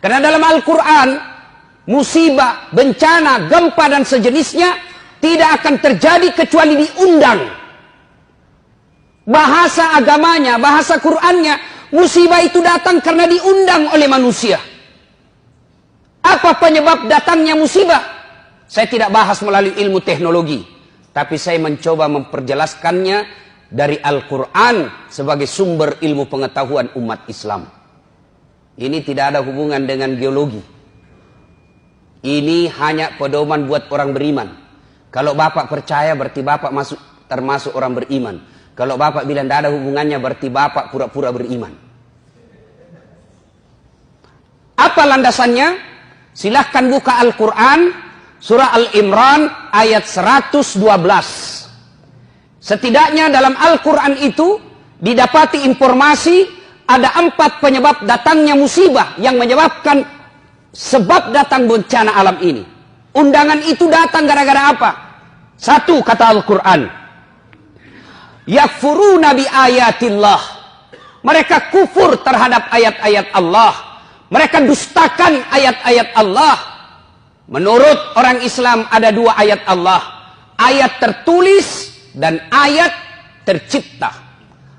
Karena dalam Al-Quran, musibah, bencana, gempa dan sejenisnya tidak akan terjadi kecuali diundang. Bahasa agamanya, bahasa Qur'annya, musibah itu datang karena diundang oleh manusia. Apa penyebab datangnya musibah? Saya tidak bahas melalui ilmu teknologi, tapi saya mencoba memperjelaskannya dari Al-Quran sebagai sumber ilmu pengetahuan umat Islam. Ini tidak ada hubungan dengan geologi. Ini hanya pedoman buat orang beriman. Kalau Bapak percaya berarti Bapak termasuk orang beriman. Kalau Bapak bilang tidak ada hubungannya berarti Bapak pura-pura beriman. Apa landasannya? Silahkan buka Al-Quran, surah Al-Imran ayat 112. Setidaknya dalam Al-Quran itu didapati informasi ada 4 penyebab datangnya musibah yang menyebabkan sebab datang bencana alam ini. Undangan itu datang gara-gara apa? 1, kata Al-Quran, yakfuruna bi ayatillah. Mereka kufur terhadap ayat-ayat Allah. Mereka dustakan ayat-ayat Allah. Menurut orang Islam ada 2 ayat Allah. Ayat tertulis dan ayat tercipta.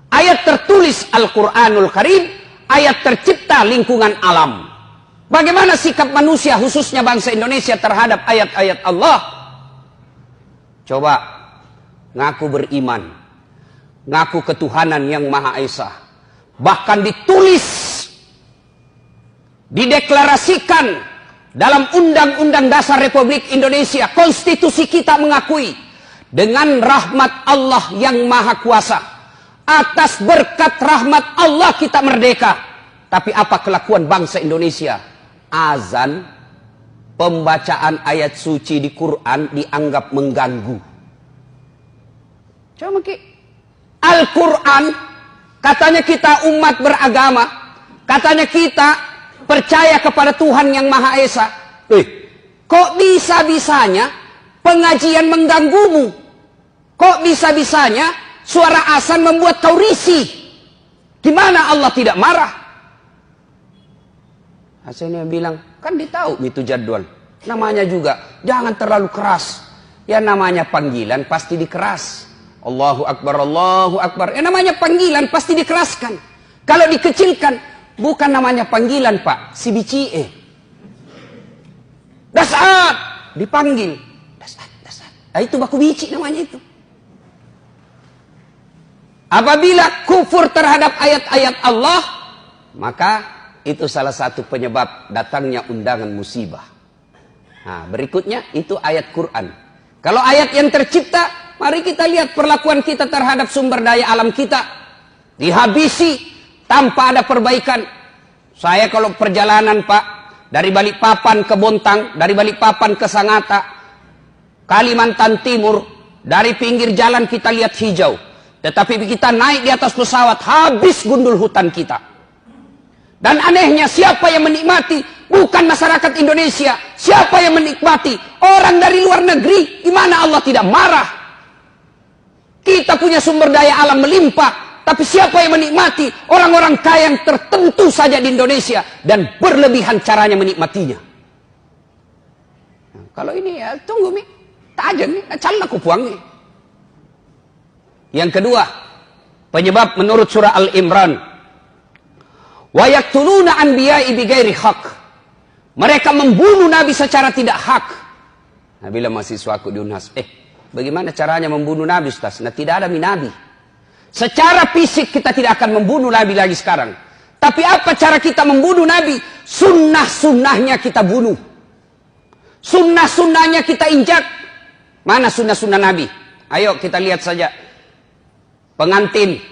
Ayat tertulis Al-Quranul Karim. Ayat tercipta lingkungan alam. Bagaimana sikap manusia khususnya bangsa Indonesia terhadap ayat-ayat Allah? Coba ngaku beriman. Ngaku ketuhanan yang Maha Esa. Bahkan ditulis, dideklarasikan dalam Undang-Undang Dasar Republik Indonesia, konstitusi kita mengakui dengan rahmat Allah yang Maha Kuasa. Atas berkat rahmat Allah kita merdeka. Tapi apa kelakuan bangsa Indonesia? Azan, pembacaan ayat suci di Quran dianggap mengganggu. Coba Al-Quran, katanya kita umat beragama, katanya kita percaya kepada Tuhan yang Maha Esa. Kok bisa-bisanya pengajian mengganggumu? Kok bisa-bisanya suara azan membuat kau risih? Gimana Allah tidak marah? Hasilnya bilang, kan ditahu itu jadwal. Namanya juga, jangan terlalu keras. Ya namanya panggilan pasti dikeras. Allahu Akbar, Allahu Akbar. Ya namanya panggilan pasti dikeraskan. Kalau dikecilkan, bukan namanya panggilan Pak, si bicie. Dasat, dipanggil. Dasat, dasat. Nah, itu baku bici namanya itu. Apabila kufur terhadap ayat-ayat Allah, maka itu salah satu penyebab datangnya undangan musibah. Nah, berikutnya itu ayat Quran. Kalau ayat yang tercipta, mari kita lihat perlakuan kita terhadap sumber daya alam kita. Dihabisi tanpa ada perbaikan. Saya kalau perjalanan Pak, dari Balikpapan ke Bontang, dari Balikpapan ke Sangatta, Kalimantan Timur, dari pinggir jalan kita lihat hijau. Tetapi kita naik di atas pesawat, habis gundul hutan kita. Dan anehnya siapa yang menikmati? Bukan masyarakat Indonesia. Siapa yang menikmati? Orang dari luar negeri. Gimana Allah tidak marah? Kita punya sumber daya alam melimpah. Tapi siapa yang menikmati? Orang-orang kaya yang tertentu saja di Indonesia. Dan berlebihan caranya menikmatinya. Nah, kalau ini ya tunggu mi. Tajam nih. Calon aku puang nih. Yang kedua. Penyebab menurut surah Al-Imran. Wa yaqtuluna anbiya'i bighairi haq. Mereka membunuh Nabi secara tidak hak. Nah, bila mahasiswaku di Unhas, bagaimana caranya membunuh Nabi, Ustaz? Nah, tidak ada Nabi. Secara fisik kita tidak akan membunuh Nabi lagi sekarang. Tapi apa cara kita membunuh Nabi? Sunnah-sunnahnya kita bunuh. Sunnah-sunnahnya kita injak. Mana sunnah-sunnah Nabi? Ayo kita lihat saja. Pengantin.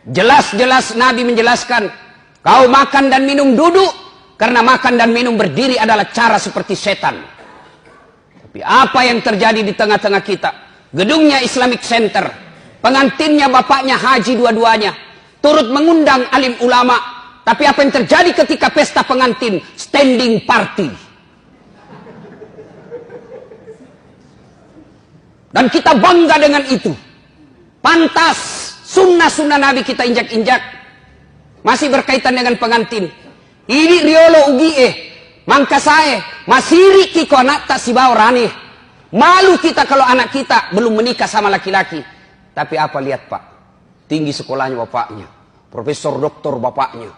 Jelas-jelas Nabi menjelaskan, kau makan dan minum duduk, karena makan dan minum berdiri adalah cara seperti setan. Tapi apa yang terjadi di tengah-tengah kita? Gedungnya Islamic Center, pengantinnya bapaknya haji dua-duanya, turut mengundang alim ulama. Tapi apa yang terjadi ketika pesta pengantin? Standing party. Dan kita bangga dengan itu. Pantas sunnah-sunnah Nabi kita injak-injak. Masih berkaitan dengan pengantin. Ini riolo ugi mangka saya masiri kiko anak tak si rani. Malu kita kalau anak kita belum menikah sama laki-laki. Tapi apa lihat Pak? Tinggi sekolahnya bapaknya. Profesor doktor bapaknya.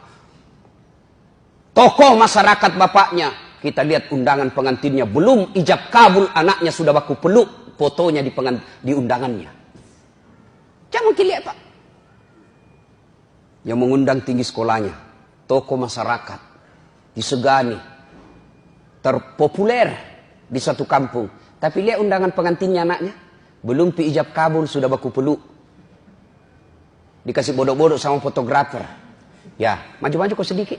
Tokoh masyarakat bapaknya. Kita lihat undangan pengantinnya. Belum ijab kabul anaknya sudah baku peluk. Fotonya di undangannya. Jangan lihat Pak. Yang mengundang tinggi sekolahnya. Tokoh masyarakat. Disegani. Terpopuler di satu kampung. Tapi lihat undangan pengantinnya anaknya. Belum pi ijab kabul sudah baku peluk. Dikasih bodoh-bodoh sama fotografer. Ya, maju-maju kok sedikit.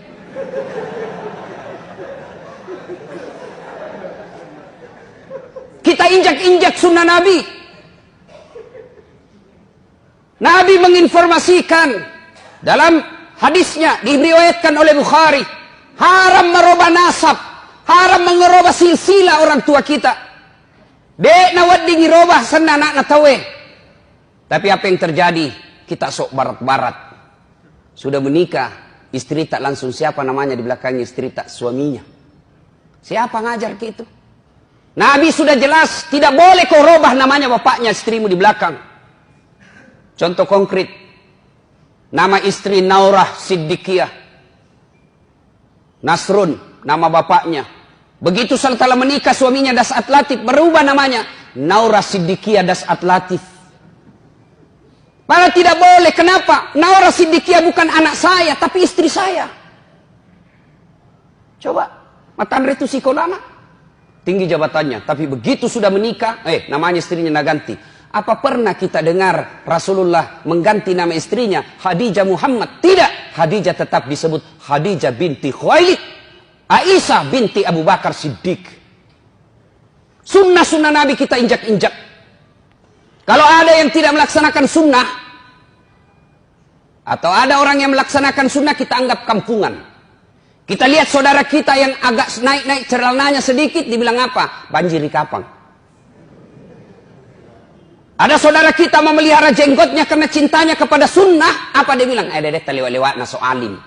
Kita injak-injak sunnah Nabi. Nabi menginformasikan dalam hadisnya diriwayatkan oleh Bukhari. Haram merubah nasab. Haram mengerubah silsilah orang tua kita. Dek nawad dingirobah sana anak natawe. Tapi apa yang terjadi? Kita sok barat-barat. Sudah menikah, istri tak langsung siapa namanya di belakangnya, istri tak suaminya. Siapa ngajar gitu? Nabi sudah jelas, tidak boleh kau robah namanya bapaknya istrimu di belakang. Contoh konkret. Nama istri Naurah Siddiqiyah. Nasrun, nama bapaknya. Begitu setelah menikah suaminya Das'at Latif, berubah namanya. Naurah Siddiqiyah Das'at Latif. Padahal tidak boleh. Kenapa? Naurah Siddiqiyah bukan anak saya, tapi istri saya. Coba, Matandre itu sikolana. Tinggi jabatannya. Tapi begitu sudah menikah, namanya istrinya naganti. Apa pernah kita dengar Rasulullah mengganti nama istrinya Khadijah Muhammad? Tidak. Khadijah tetap disebut Khadijah binti Khuwailid. Aisyah binti Abu Bakar Siddiq. Sunnah-sunnah Nabi kita injak-injak. Kalau ada yang tidak melaksanakan sunnah, atau ada orang yang melaksanakan sunnah, kita anggap kampungan. Kita lihat saudara kita yang agak naik-naik celananya sedikit, dibilang apa? Banjir di kapang. Ada saudara kita memelihara jenggotnya karena cintanya kepada sunnah, apa dia bilang? Dedek lewat-lewat naso alim.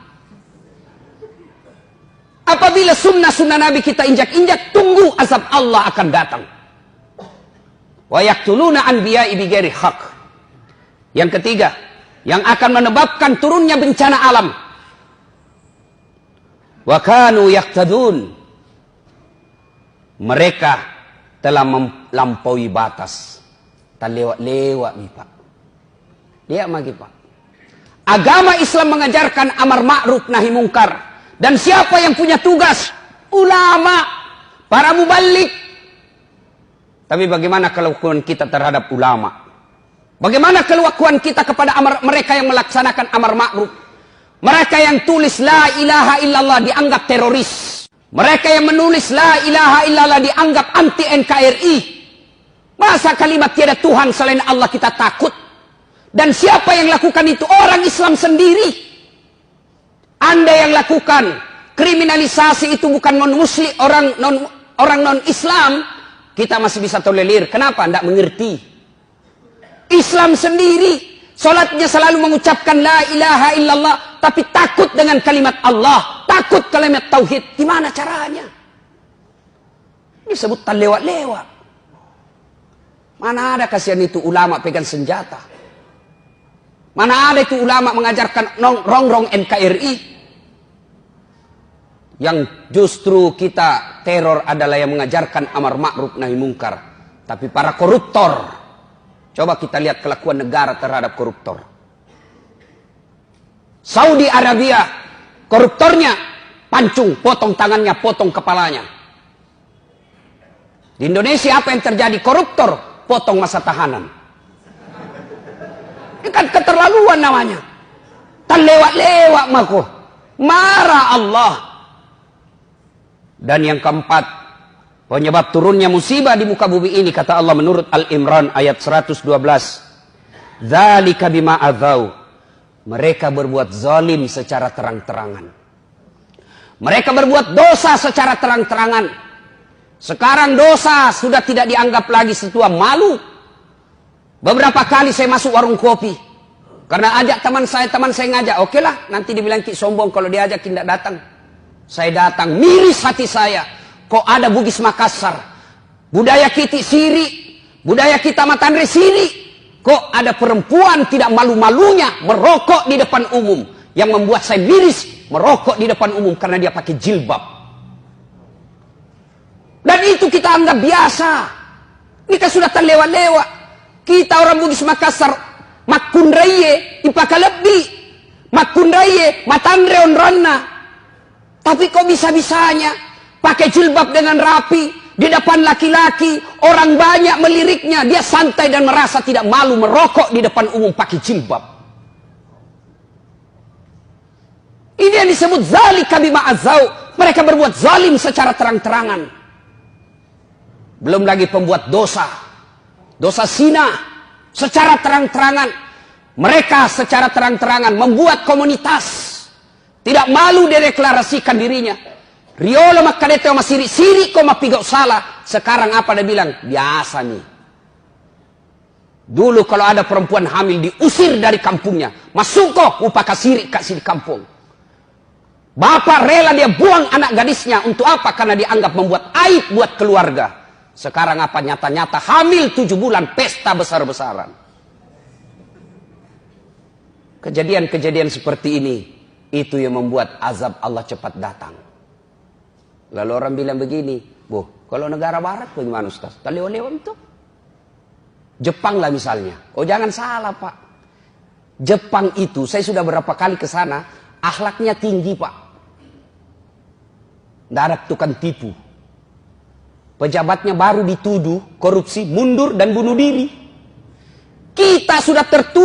Apabila sunnah-sunnah Nabi kita injak-injak, tunggu azab Allah akan datang. Wa yaqtuluna anbiya'i bighairi haq. Yang ketiga, yang akan menyebabkan turunnya bencana alam. Wa kanu yaqtadun. Mereka telah melampaui batas. Tak lewat-lewat nih Pak. Lihat lagi Pak. Agama Islam mengajarkan amar ma'ruf nahi mungkar. Dan siapa yang punya tugas? Ulama, para mubalik. Tapi bagaimana kelakuan kita terhadap ulama? Bagaimana kelakuan kita kepada mereka yang melaksanakan amar ma'ruf? Mereka yang tulis la ilaha illallah dianggap teroris. Mereka yang menulis la ilaha illallah dianggap anti NKRI. Masa kalimat tiada Tuhan selain Allah kita takut? Dan siapa yang lakukan itu? Orang Islam sendiri. Anda yang lakukan kriminalisasi itu bukan non-muslim, orang non-Islam, kita masih bisa tolerir. Kenapa? Tidak mengerti. Islam sendiri, solatnya selalu mengucapkan la ilaha illallah, tapi takut dengan kalimat Allah, takut kalimat tauhid. Gimana caranya? Disebut tak lewat-lewat. Mana ada kasihan itu ulama pegang senjata? Mana ada itu ulama mengajarkan rongrong NKRI? Yang justru kita teror adalah yang mengajarkan amar ma'ruf nahi mungkar. Tapi para koruptor, coba kita lihat kelakuan negara terhadap koruptor. Saudi Arabia, koruptornya pancung, potong tangannya, potong kepalanya. Di Indonesia apa yang terjadi? Koruptor, potong masa tahanan. Ini kan keterlaluan namanya. Tak lewat-lewat maku. Marah Allah. Dan yang keempat, penyebab turunnya musibah di muka bumi ini, kata Allah menurut Al-Imran ayat 112. Dzalika bima adzau. Mereka berbuat zalim secara terang-terangan. Mereka berbuat dosa secara terang-terangan. Sekarang dosa sudah tidak dianggap lagi sesuatu malu. Beberapa kali saya masuk warung kopi. Karena ajak teman saya ngajak. Oke lah, nanti dibilang ki sombong kalau diajak tidak datang. Saya datang, miris hati saya. Kok ada Bugis Makassar, budaya kita siri, budaya kita Matandre siri. Kok ada perempuan tidak malu-malunya merokok di depan umum. Yang membuat saya miris, merokok di depan umum karena dia pakai jilbab. Dan itu kita anggap biasa. Kita sudah terlewat-lewat. Kita orang Bugis Makassar, makundraye, ipaka lebih. Makundraye, Matandre onronna. Tapi kok bisa-bisanya pakai jilbab dengan rapi di depan laki-laki, orang banyak meliriknya, dia santai dan merasa tidak malu merokok di depan umum pakai jilbab. Ini yang disebut zalika bima azau. Mereka berbuat zalim secara terang-terangan. Belum lagi pembuat dosa. Dosa zina secara terang-terangan. Mereka secara terang-terangan membuat komunitas. Tidak malu dideklarasikan dirinya. Riolo makadete oma siri-siri kok mapigau salah. Sekarang apa dia bilang? Biasa nih. Dulu kalau ada perempuan hamil diusir dari kampungnya. Masuk kok upaka siri kasih di kampung. Bapak rela dia buang anak gadisnya. Untuk apa? Karena dianggap membuat aib buat keluarga. Sekarang apa? Nyata-nyata hamil 7 bulan. Pesta besar-besaran. Kejadian-kejadian seperti ini. Itu yang membuat azab Allah cepat datang. Lalu orang bilang begini. Kalau negara barat bagaimana Ustaz? Lewat-lewat itu. Jepang lah misalnya. Oh jangan salah Pak. Jepang itu saya sudah berapa kali ke sana. Akhlaknya tinggi Pak. Tidak ada tukang tipu. Pejabatnya baru dituduh korupsi, mundur dan bunuh diri. Kita sudah tertuduh.